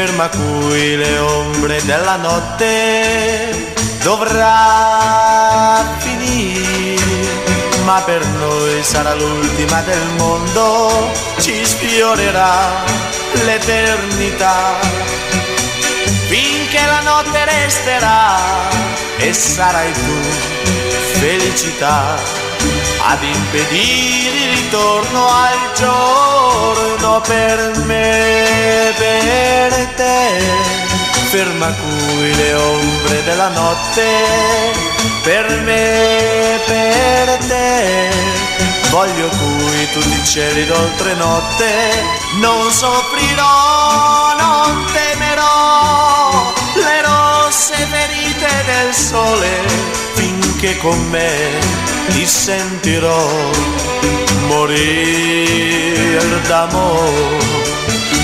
ferma qui le ombre della notte dovrà finire, ma per noi sarà l'ultima del mondo, ci sfiorerà l'eternità, finché la notte resterà e sarai tu felicità ad impedire il ritorno al giorno per me, per te. Ferma qui le ombre della notte, per me, per te. Voglio qui tutti i cieli d'oltre notte, non soffrirò, non temerò le rosse ferite del sole, finché con me ti sentirò morir d'amore.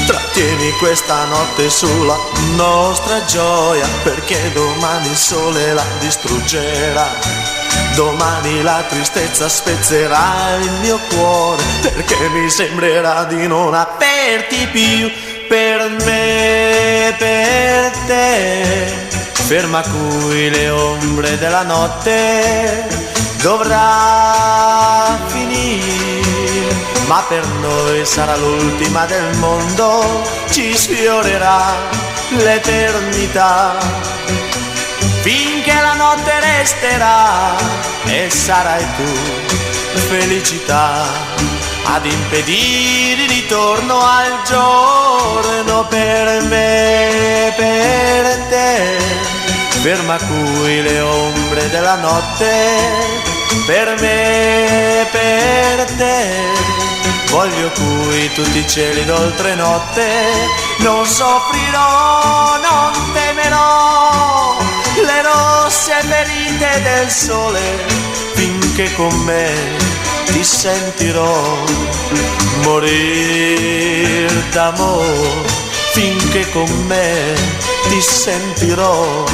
Trattieni questa notte sulla nostra gioia, perché domani il sole la distruggerà. Domani la tristezza spezzerà il mio cuore, perché mi sembrerà di non averti più. Per me, per te. Ferma qui le ombre della notte, dovrà finire, ma per noi sarà l'ultima del mondo, ci sfiorerà l'eternità, finché la notte resterà e sarai tu felicità ad impedire il ritorno al giorno per me, per te. Ferma qui le ombre della notte, per me, per te. Voglio qui tutti i cieli d'oltre notte, non soffrirò, non temerò le rosse ferite del sole, finché con me ti sentirò morir d'amore, finché con me ti sentirò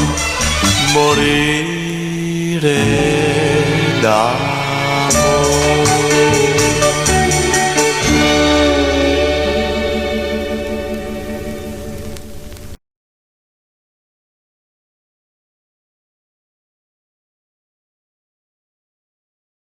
morire d'amore.